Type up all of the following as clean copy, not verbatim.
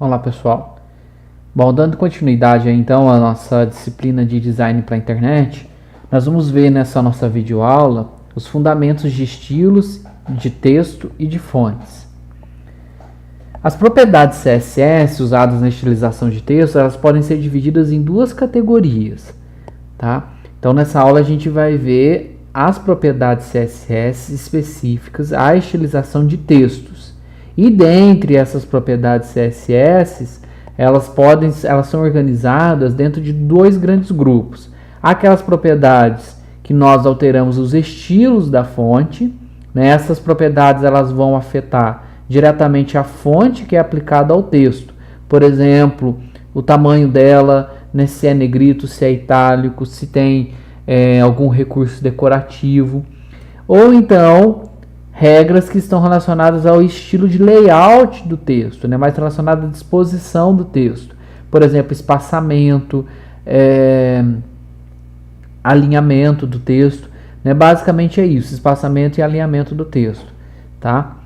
Olá pessoal, bom, dando continuidade aí, então à nossa disciplina de design para a internet, nós vamos ver nessa nossa videoaula os fundamentos de estilos, de texto e de fontes. As propriedades CSS usadas na estilização de texto, elas podem ser divididas em duas categorias, tá? Então nessa aula a gente vai ver as propriedades CSS específicas à estilização de textos. E dentre essas propriedades CSS, elas são organizadas dentro de dois grandes grupos. Aquelas propriedades que nós alteramos os estilos da fonte, né? Essas propriedades elas vão afetar diretamente a fonte que é aplicada ao texto. Por exemplo, o tamanho dela, né? Se é negrito, se é itálico, se tem algum recurso decorativo. Ou então regras que estão relacionadas ao estilo de layout do texto, né? Mais relacionado à disposição do texto. Por exemplo, espaçamento, alinhamento do texto, né? Basicamente é isso, espaçamento e alinhamento do texto, tá?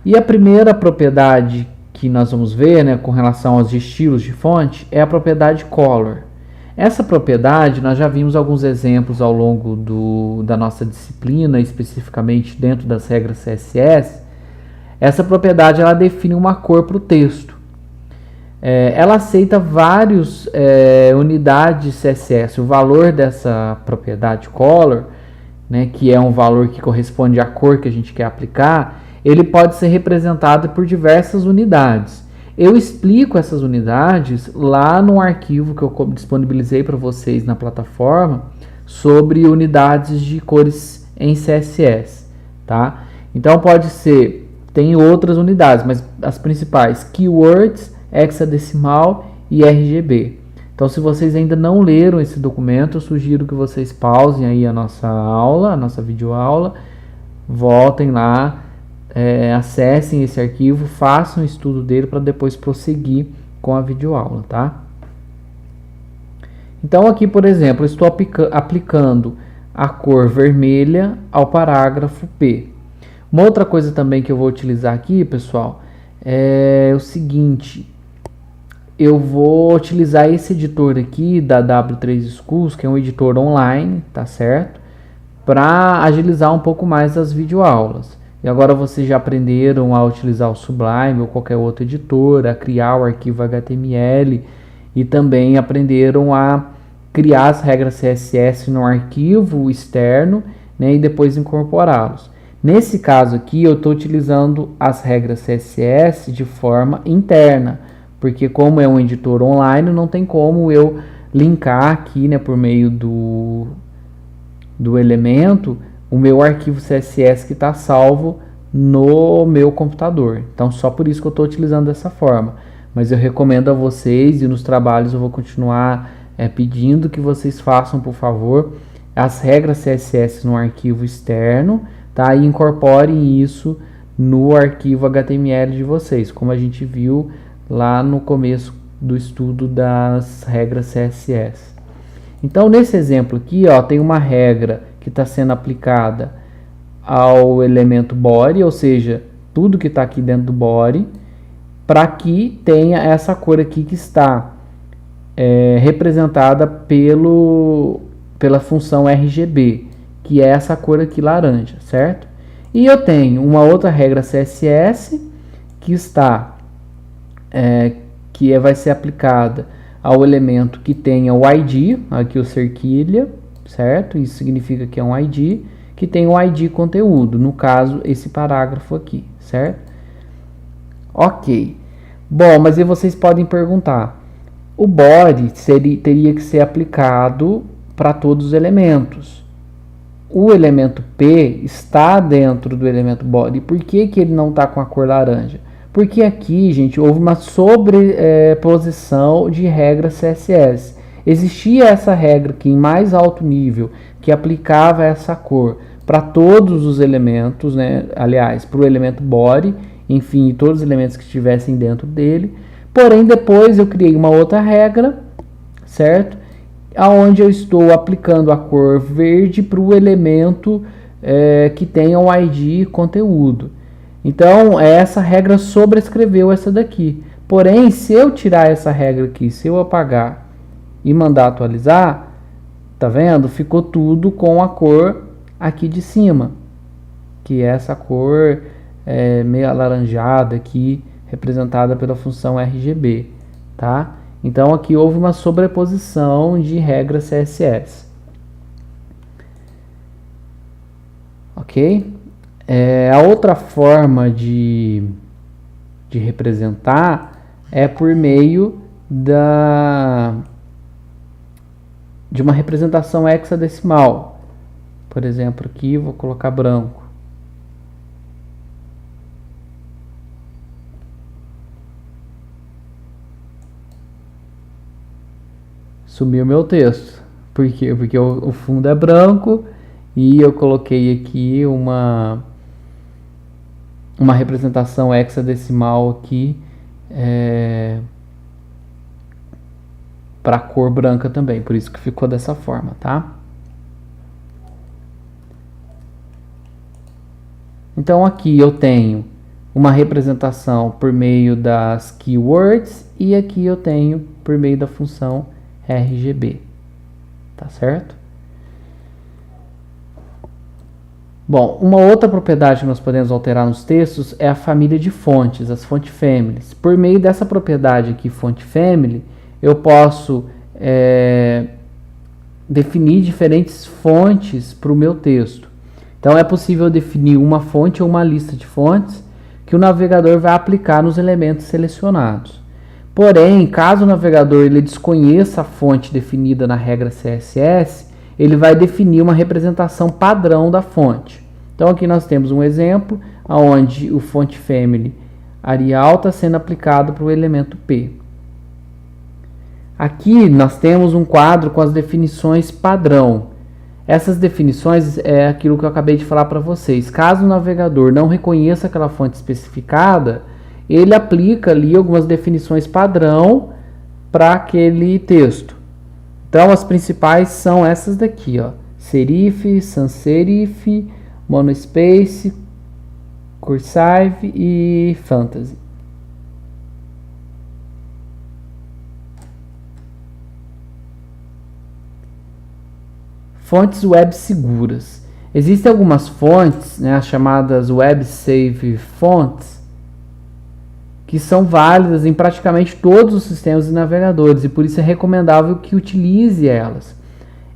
E a primeira propriedade que nós vamos ver, né, com relação aos estilos de fonte, é a propriedade color. Essa propriedade, nós já vimos alguns exemplos ao longo da nossa disciplina, especificamente dentro das regras CSS. Essa propriedade ela define uma cor para o texto. Ela aceita várias unidades CSS. O valor dessa propriedade color, né, que é um valor que corresponde à cor que a gente quer aplicar, ele pode ser representado por diversas unidades. Eu explico essas unidades lá no arquivo que eu disponibilizei para vocês na plataforma sobre unidades de cores em CSS, tá? Então pode ser, tem outras unidades, mas as principais, keywords, hexadecimal e RGB. Então se vocês ainda não leram esse documento, eu sugiro que vocês pausem aí a nossa aula, a nossa videoaula, voltem lá, acessem esse arquivo, façam o estudo dele para depois prosseguir com a videoaula, tá? Então aqui, por exemplo, eu estou aplicando a cor vermelha ao parágrafo P. Uma outra coisa também que eu vou utilizar aqui, pessoal, é o seguinte: eu vou utilizar esse editor aqui da W3 Schools, que é um editor online, tá certo? Para agilizar um pouco mais as videoaulas. E agora vocês já aprenderam a utilizar o Sublime ou qualquer outro editor, a criar o arquivo HTML e também aprenderam a criar as regras CSS no arquivo externo, né, e depois incorporá-los. Nesse caso aqui eu estou utilizando as regras CSS de forma interna, porque como é um editor online não tem como eu linkar aqui, né, por meio do elemento o meu arquivo CSS que está salvo no meu computador. Então, só por isso que eu estou utilizando dessa forma. Mas eu recomendo a vocês, e nos trabalhos eu vou continuar pedindo que vocês façam, por favor, as regras CSS no arquivo externo, tá? E incorporem isso no arquivo HTML de vocês, como a gente viu lá no começo do estudo das regras CSS. Então, nesse exemplo aqui, ó, tem uma regra que está sendo aplicada ao elemento body, ou seja, tudo que está aqui dentro do body, para que tenha essa cor aqui que está representada pela função RGB, que é essa cor aqui laranja, certo? E eu tenho uma outra regra CSS que está vai ser aplicada ao elemento que tenha o ID, aqui o cerquilha, certo? Isso significa que é um ID, que tem o ID conteúdo, no caso, esse parágrafo aqui, certo? Ok. Bom, mas aí vocês podem perguntar, o body teria que ser aplicado para todos os elementos. O elemento P está dentro do elemento body, por que que ele não está com a cor laranja? Porque aqui, gente, houve uma sobreposição de regras CSS. Existia essa regra aqui em mais alto nível que aplicava essa cor para todos os elementos, né? Aliás, para o elemento body, enfim, todos os elementos que estivessem dentro dele. Porém, depois eu criei uma outra regra, certo? Onde eu estou aplicando a cor verde para o elemento que tenha o ID conteúdo. Então, essa regra sobrescreveu essa daqui. Porém, se eu tirar essa regra aqui, se eu apagar e mandar atualizar, tá vendo? Ficou tudo com a cor aqui de cima, que é essa cor meio alaranjada aqui, representada pela função RGB, tá? Então aqui houve uma sobreposição de regras CSS. Ok? A outra forma de representar é por meio de uma representação hexadecimal. Por exemplo, aqui vou colocar branco. Sumiu meu texto. Por quê? Porque o fundo é branco e eu coloquei aqui uma representação hexadecimal aqui para a cor branca também, por isso que ficou dessa forma, tá? Então aqui eu tenho uma representação por meio das keywords e aqui eu tenho por meio da função RGB, tá certo? Bom, uma outra propriedade que nós podemos alterar nos textos é a família de fontes, as font families. Por meio dessa propriedade aqui, font family, eu posso definir diferentes fontes para o meu texto. Então é possível definir uma fonte ou uma lista de fontes que o navegador vai aplicar nos elementos selecionados. Porém, caso o navegador ele desconheça a fonte definida na regra CSS, ele vai definir uma representação padrão da fonte. Então aqui nós temos um exemplo onde o font family Arial está sendo aplicado para o elemento P. Aqui nós temos um quadro com as definições padrão. Essas definições é aquilo que eu acabei de falar para vocês. Caso o navegador não reconheça aquela fonte especificada, ele aplica ali algumas definições padrão para aquele texto. Então as principais são essas daqui, ó: serif, sans serif, monospace, cursive e fantasy. Fontes web seguras. Existem algumas fontes, né, as chamadas web safe fonts, que são válidas em praticamente todos os sistemas e navegadores, e por isso é recomendável que utilize elas.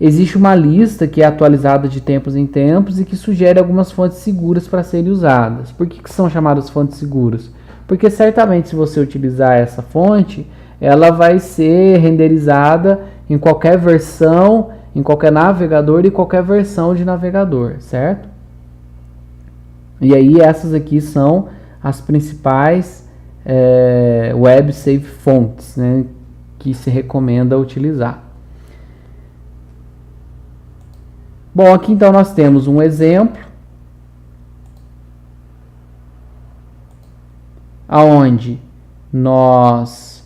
Existe uma lista que é atualizada de tempos em tempos e que sugere algumas fontes seguras para serem usadas. Por que são chamadas fontes seguras? Porque certamente se você utilizar essa fonte, ela vai ser renderizada em qualquer versão, em qualquer navegador e qualquer versão de navegador, certo? E aí essas aqui são as principais web safe fonts, né, que se recomenda utilizar. Bom, aqui então nós temos um exemplo aonde nós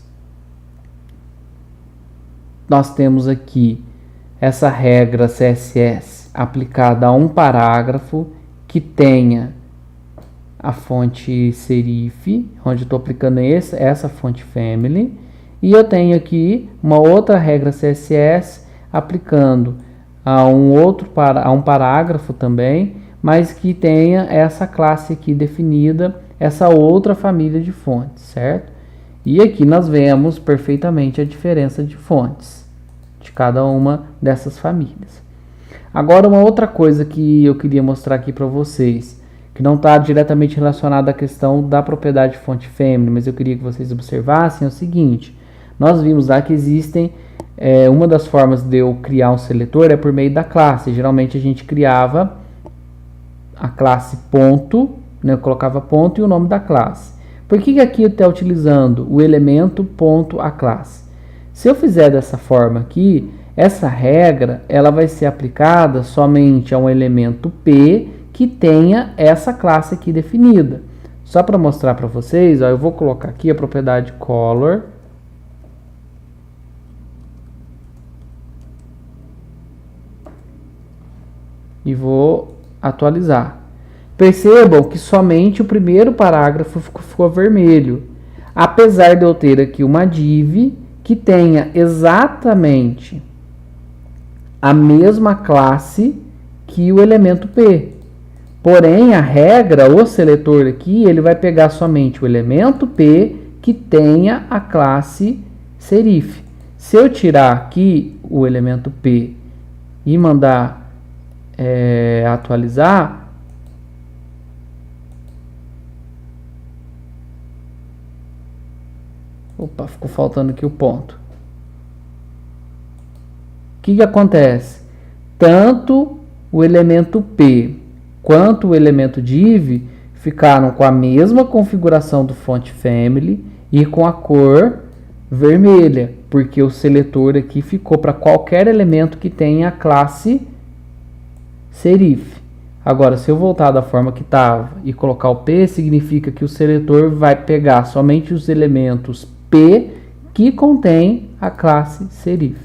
temos aqui essa regra CSS aplicada a um parágrafo que tenha a fonte serif, onde estou aplicando essa fonte family, e eu tenho aqui uma outra regra CSS aplicando a um parágrafo também, mas que tenha essa classe aqui definida, essa outra família de fontes, certo? E aqui nós vemos perfeitamente a diferença de fontes de cada uma dessas famílias. Agora, uma outra coisa que eu queria mostrar aqui para vocês, que não está diretamente relacionada à questão da propriedade fonte family, mas eu queria que vocês observassem, é o seguinte: nós vimos lá que existem uma das formas de eu criar um seletor é por meio da classe. Geralmente a gente criava a classe ponto, né, eu colocava ponto e o nome da classe. Por que aqui eu estou utilizando o elemento ponto a classe? Se eu fizer dessa forma aqui, essa regra ela vai ser aplicada somente a um elemento P que tenha essa classe aqui definida. Só para mostrar para vocês, ó, eu vou colocar aqui a propriedade color. E vou atualizar. Percebam que somente o primeiro parágrafo ficou vermelho. apesar de eu ter aqui uma div que tenha exatamente a mesma classe que o elemento P. Porém, a regra, o seletor aqui, ele vai pegar somente o elemento P que tenha a classe serif. Se eu tirar aqui o elemento P e mandar atualizar, opa, ficou faltando aqui o ponto. O que acontece? Tanto o elemento P quanto o elemento div ficaram com a mesma configuração do font family e com a cor vermelha, porque o seletor aqui ficou para qualquer elemento que tenha a classe serif. Agora, se eu voltar da forma que estava e colocar o P, significa que o seletor vai pegar somente os elementos P que contém a classe serif.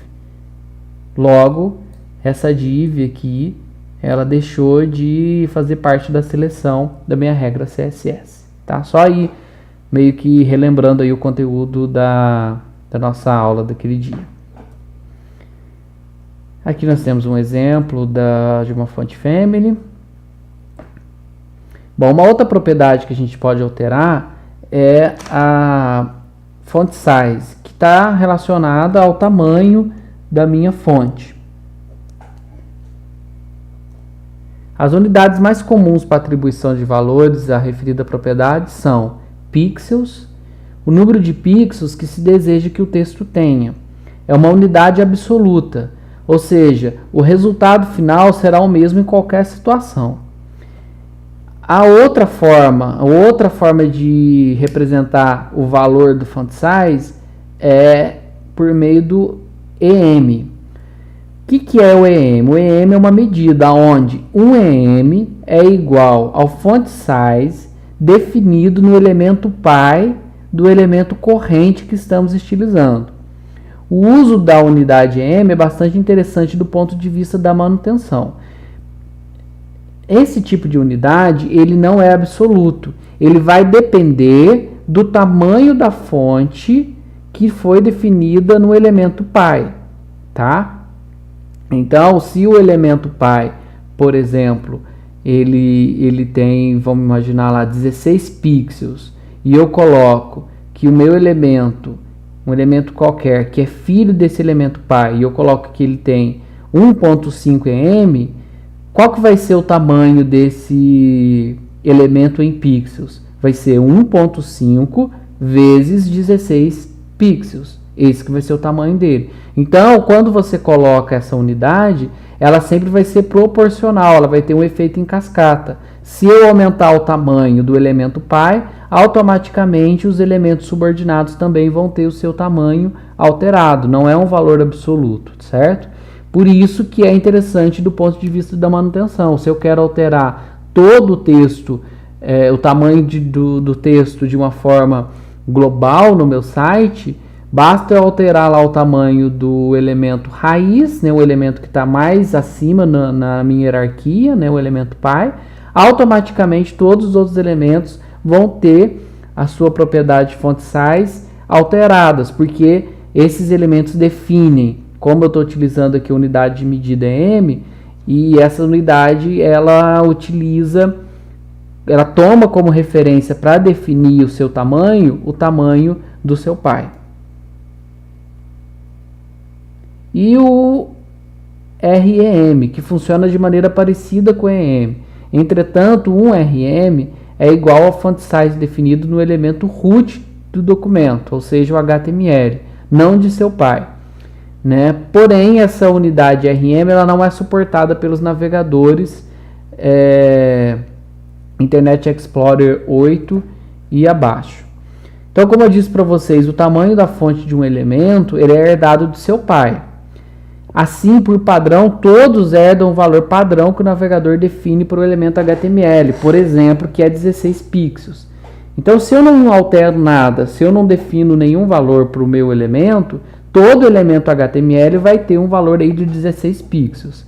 Logo, essa div aqui, ela deixou de fazer parte da seleção da minha regra CSS. Tá? Só aí, meio que relembrando aí o conteúdo da nossa aula daquele dia. Aqui nós temos um exemplo de uma font family. Bom, uma outra propriedade que a gente pode alterar é a font size, que está relacionada ao tamanho da minha fonte. As unidades mais comuns para atribuição de valores à referida propriedade são pixels, o número de pixels que se deseja que o texto tenha. É uma unidade absoluta, ou seja, o resultado final será o mesmo em qualquer situação. A outra forma de representar o valor do font size é por meio do EM. O que é o EM? O EM é uma medida onde um EM é igual ao font size definido no elemento pi do elemento corrente que estamos estilizando. O uso da unidade EM é bastante interessante do ponto de vista da manutenção. Esse tipo de unidade, ele não é absoluto. Ele vai depender do tamanho da fonte que foi definida no elemento pi, tá? Então, se o elemento pi, por exemplo, ele tem, vamos imaginar lá, 16 pixels, e eu coloco que o meu elemento, um elemento qualquer, que é filho desse elemento pi, e eu coloco que ele tem 1.5 em, qual que vai ser o tamanho desse elemento em pixels? Vai ser 1.5 vezes 16 pixels. Esse que vai ser o tamanho dele. Então, quando você coloca essa unidade, ela sempre vai ser proporcional, ela vai ter um efeito em cascata. Se eu aumentar o tamanho do elemento pi, automaticamente os elementos subordinados também vão ter o seu tamanho alterado. Não é um valor absoluto, certo? Por isso que é interessante do ponto de vista da manutenção. Se eu quero alterar todo o texto, o tamanho do texto de uma forma global no meu site, basta eu alterar lá o tamanho do elemento raiz, né, o elemento que está mais acima na minha hierarquia, né, o elemento pi, automaticamente todos os outros elementos vão ter a sua propriedade font size alteradas, porque esses elementos definem, como eu estou utilizando aqui a unidade de medida EM, e essa unidade ela toma como referência para definir o seu tamanho, o tamanho do seu pi. E o REM, que funciona de maneira parecida com o EM. Entretanto, um REM é igual ao font size definido no elemento root do documento, ou seja, o HTML, não de seu pi. Né? Porém, essa unidade REM ela não é suportada pelos navegadores Internet Explorer 8 e abaixo. Então, como eu disse para vocês, o tamanho da fonte de um elemento ele é herdado de seu pai. Assim, por padrão, todos herdam o valor padrão que o navegador define para o elemento HTML, por exemplo, que é 16 pixels. Então, se eu não altero nada, se eu não defino nenhum valor para o meu elemento, todo elemento HTML vai ter um valor aí de 16 pixels.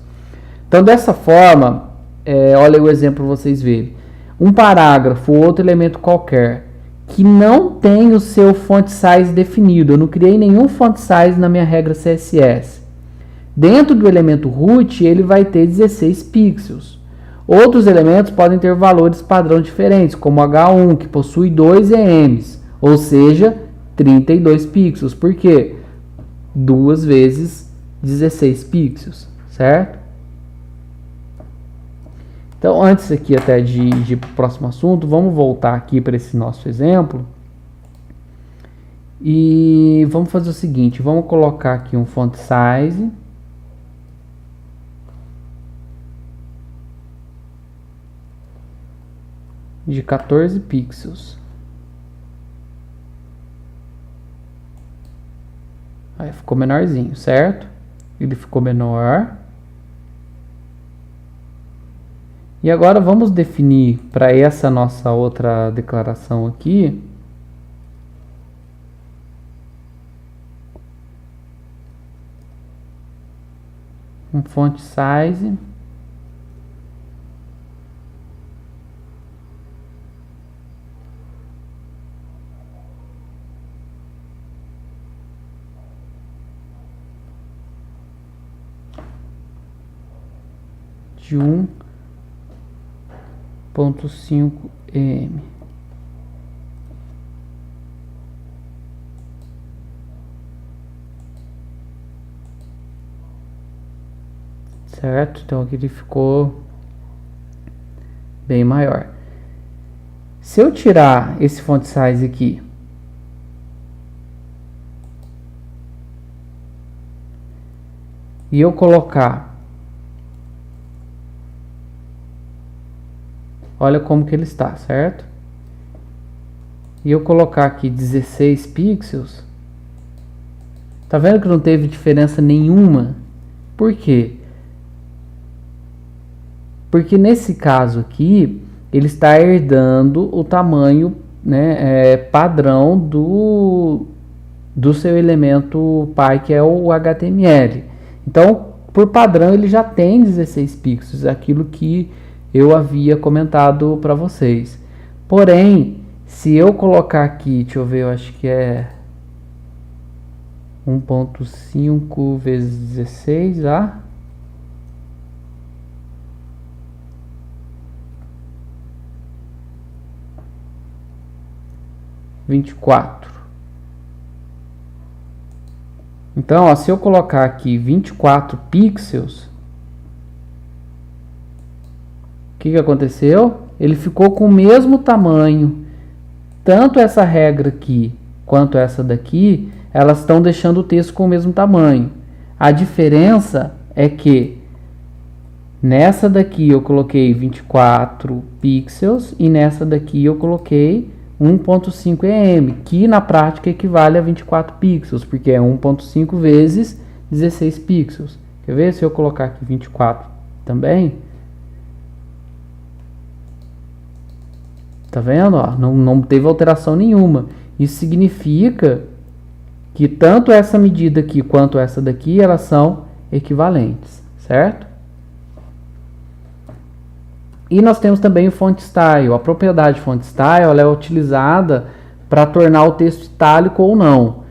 Então, dessa forma, olha o exemplo para vocês verem. Um parágrafo ou outro elemento qualquer que não tem o seu font size definido. Eu não criei nenhum font size na minha regra CSS. Dentro do elemento root, ele vai ter 16 pixels. Outros elementos podem ter valores padrão diferentes, como H1, que possui 2 EMs, ou seja, 32 pixels. Por quê? 2 vezes 16 pixels, certo? Então, antes aqui até de ir para o próximo assunto, vamos voltar aqui para esse nosso exemplo. E vamos fazer o seguinte, vamos colocar aqui um font size. De 14 pixels. Aí ficou menorzinho, certo? Ele ficou menor. E agora vamos definir para essa nossa outra declaração aqui um font size de 1.5 em. Certo? Então aqui ele ficou bem maior. Se eu tirar esse font size aqui e eu colocar, olha como que ele está, certo? E eu colocar aqui 16 pixels, tá vendo que não teve diferença nenhuma? Por quê? Porque nesse caso aqui, ele está herdando o tamanho, né, padrão do seu elemento pai, que é o HTML. Então, por padrão, ele já tem 16 pixels, aquilo que eu havia comentado para vocês. Porém, se eu colocar aqui, deixa eu ver, eu acho que é 1.5 vezes 16, ah? (24). Então, ó, se eu colocar aqui 24 pixels, o que aconteceu? Ele ficou com o mesmo tamanho. Tanto essa regra aqui quanto essa daqui, elas estão deixando o texto com o mesmo tamanho. A diferença é que nessa daqui eu coloquei 24 pixels e nessa daqui eu coloquei 1.5 em, que na prática equivale a 24 pixels, porque é 1.5 vezes 16 pixels. Quer ver? Se eu colocar aqui 24 também, tá vendo? Ó, não teve alteração nenhuma. Isso significa que tanto essa medida aqui quanto essa daqui, elas são equivalentes, certo? E nós temos também o font style. A propriedade font style ela é utilizada para tornar o texto itálico ou não.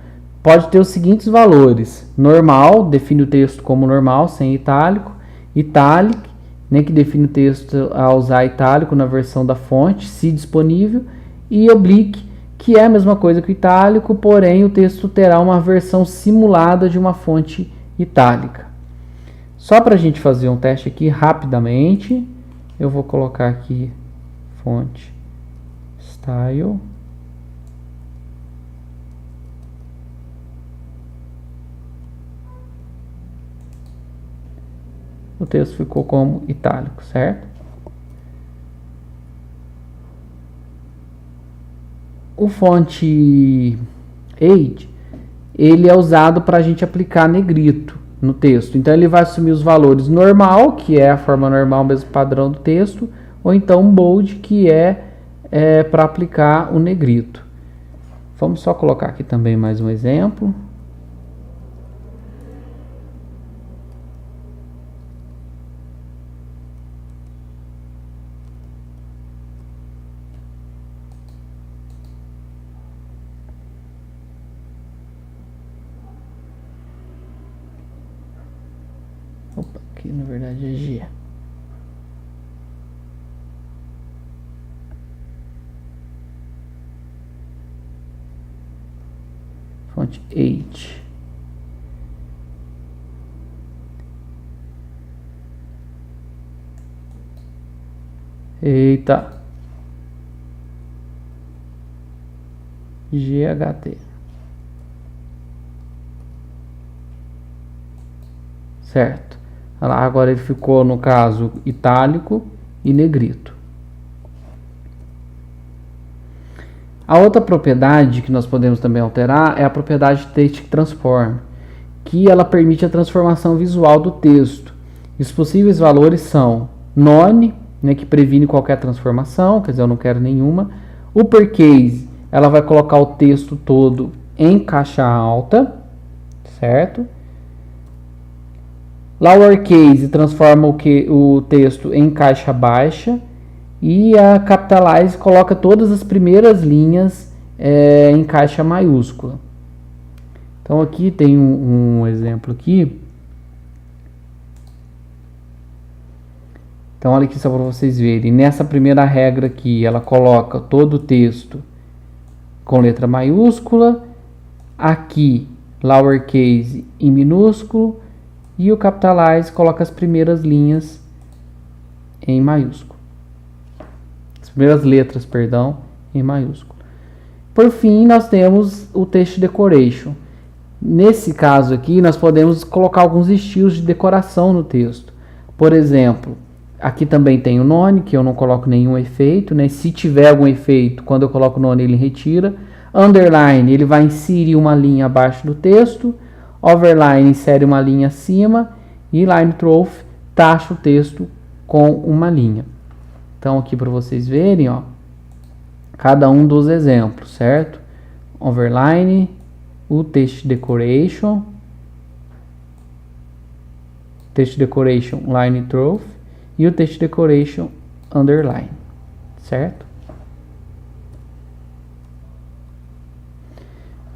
Pode ter os seguintes valores: normal, define o texto como normal, sem itálico; italic, né, que define o texto a usar itálico na versão da fonte, se disponível; e oblique, que é a mesma coisa que o itálico, porém o texto terá uma versão simulada de uma fonte itálica. Só para a gente fazer um teste aqui rapidamente, eu vou colocar aqui fonte style. O texto ficou como itálico, certo? O fonte age, ele é usado para a gente aplicar negrito no texto. Então ele vai assumir os valores normal, que é a forma normal, mesmo padrão do texto, ou então bold, que é para aplicar o negrito. Vamos só colocar aqui também mais um exemplo. Aqui na verdade é G. Fonte H. Eita. GHT. Certo. Olha lá, agora ele ficou, no caso, itálico e negrito. A outra propriedade que nós podemos também alterar é a propriedade Text Transform, que ela permite a transformação visual do texto. E os possíveis valores são none, né, que previne qualquer transformação, quer dizer, eu não quero nenhuma. Uppercase, ela vai colocar o texto todo em caixa alta, certo? Lowercase transforma o texto em caixa baixa. E a Capitalize coloca todas as primeiras linhas em caixa maiúscula. Então aqui tem um exemplo aqui. Então olha aqui só para vocês verem. Nessa primeira regra aqui, ela coloca todo o texto com letra maiúscula. Aqui, lowercase em minúsculo. E o Capitalize coloca as primeiras linhas em maiúsculo. As primeiras letras, perdão, em maiúsculo. Por fim, nós temos o Text Decoration. Nesse caso aqui, nós podemos colocar alguns estilos de decoração no texto. Por exemplo, aqui também tem o none, que eu não coloco nenhum efeito, né? Se tiver algum efeito, quando eu coloco o none, ele retira. Underline, ele vai inserir uma linha abaixo do texto. Overline, insere uma linha acima. E line through, taxa o texto com uma linha. Então, aqui para vocês verem, ó, cada um dos exemplos, certo? Overline, o Text Decoration, Line Through e o Text Decoration Underline, certo?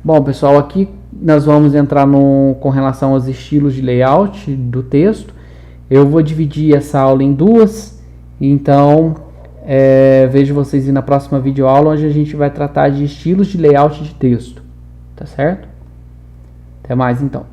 Bom, pessoal, aqui nós vamos entrar com relação aos estilos de layout do texto. Eu vou dividir essa aula em duas. Então, vejo vocês na próxima videoaula, onde a gente vai tratar de estilos de layout de texto. Tá certo? Até mais, então.